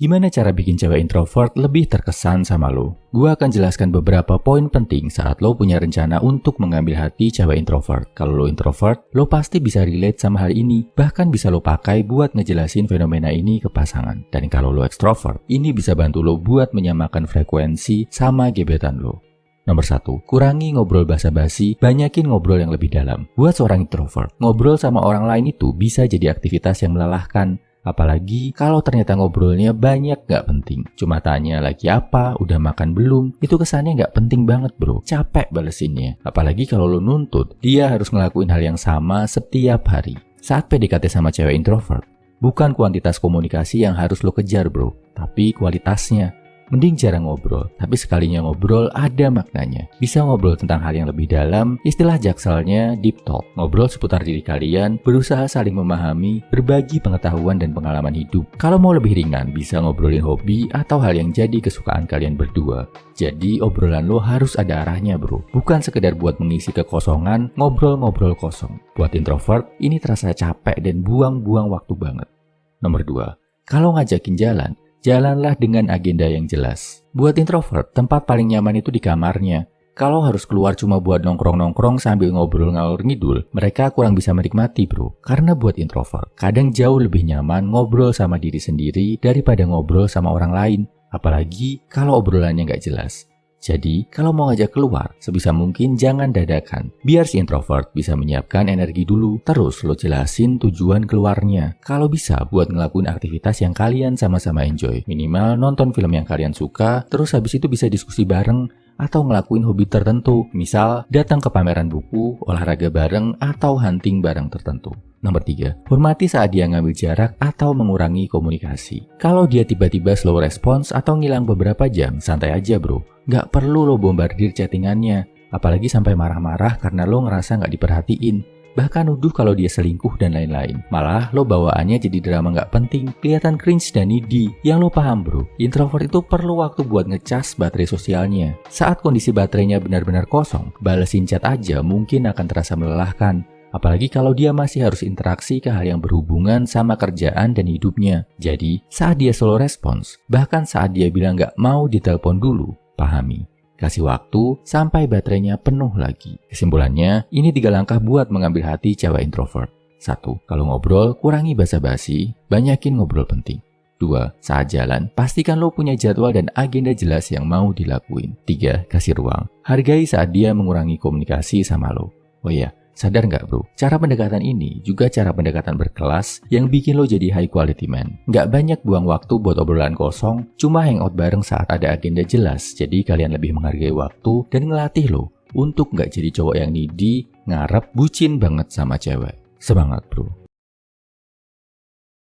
Gimana cara bikin cewek introvert lebih terkesan sama lo? Gua akan jelaskan beberapa poin penting saat lo punya rencana untuk mengambil hati cewek introvert. Kalau lo introvert, lo pasti bisa relate sama hal ini. Bahkan bisa lo pakai buat ngejelasin fenomena ini ke pasangan. Dan kalau lo extrovert, ini bisa bantu lo buat menyamakan frekuensi sama gebetan lo. Nomor 1, kurangi ngobrol basa-basi, banyakin ngobrol yang lebih dalam. Buat seorang introvert, ngobrol sama orang lain itu bisa jadi aktivitas yang melelahkan. Apalagi kalau ternyata ngobrolnya banyak gak penting. Cuma tanya lagi apa, udah makan belum, itu kesannya gak penting banget bro. Capek balesinnya. Apalagi kalau lo nuntut, dia harus ngelakuin hal yang sama setiap hari. Saat PDKT sama cewek introvert, bukan kuantitas komunikasi yang harus lo kejar bro, tapi kualitasnya. Mending jarang ngobrol, tapi sekalinya ngobrol ada maknanya. Bisa ngobrol tentang hal yang lebih dalam, istilah jakselnya deep talk. Ngobrol seputar diri kalian, berusaha saling memahami, berbagi pengetahuan dan pengalaman hidup. Kalau mau lebih ringan, bisa ngobrolin hobi atau hal yang jadi kesukaan kalian berdua. Jadi obrolan lo harus ada arahnya bro, bukan sekedar buat mengisi kekosongan, ngobrol-ngobrol kosong. Buat introvert, ini terasa capek dan buang-buang waktu banget. Nomor 2, kalau ngajakin jalan, jalanlah dengan agenda yang jelas. Buat introvert, tempat paling nyaman itu di kamarnya. Kalau harus keluar cuma buat nongkrong-nongkrong sambil ngobrol ngalor ngidul, mereka kurang bisa menikmati bro. Karena buat introvert, kadang jauh lebih nyaman ngobrol sama diri sendiri daripada ngobrol sama orang lain. Apalagi kalau obrolannya nggak jelas. Jadi, kalau mau ngajak keluar, sebisa mungkin jangan dadakan. Biar si introvert bisa menyiapkan energi dulu, terus lo jelasin tujuan keluarnya. Kalau bisa, buat ngelakuin aktivitas yang kalian sama-sama enjoy. Minimal nonton film yang kalian suka, terus habis itu bisa diskusi bareng, atau ngelakuin hobi tertentu. Misal, datang ke pameran buku, olahraga bareng, atau hunting bareng tertentu. Nomor 3, hormati saat dia ngambil jarak atau mengurangi komunikasi. Kalau dia tiba-tiba slow response atau ngilang beberapa jam, santai aja bro. Gak perlu lo bombardir chattingannya, apalagi sampai marah-marah karena lo ngerasa gak diperhatiin. Bahkan nuduh kalau dia selingkuh dan lain-lain. Malah lo bawaannya jadi drama gak penting, kelihatan cringe dan needy. Yang lo paham bro, introvert itu perlu waktu buat ngecas baterai sosialnya. Saat kondisi baterainya benar-benar kosong, balesin chat aja mungkin akan terasa melelahkan. Apalagi kalau dia masih harus interaksi ke hal yang berhubungan sama kerjaan dan hidupnya. Jadi, saat dia slow response, bahkan saat dia bilang gak mau ditelepon dulu, pahami. Kasih waktu sampai baterainya penuh lagi. Kesimpulannya, ini 3 langkah buat mengambil hati cewek introvert. 1. Kalau ngobrol, kurangi basa-basi, banyakin ngobrol penting. 2. Saat jalan, pastikan lo punya jadwal dan agenda jelas yang mau dilakuin. 3. Kasih ruang. Hargai saat dia mengurangi komunikasi sama lo. Oh iya, sadar nggak bro? Cara pendekatan ini juga cara pendekatan berkelas yang bikin lo jadi high quality man. Nggak banyak buang waktu buat obrolan kosong, cuma hangout bareng saat ada agenda jelas. Jadi kalian lebih menghargai waktu dan ngelatih lo untuk nggak jadi cowok yang needy, ngarep, bucin banget sama cewek. Semangat bro!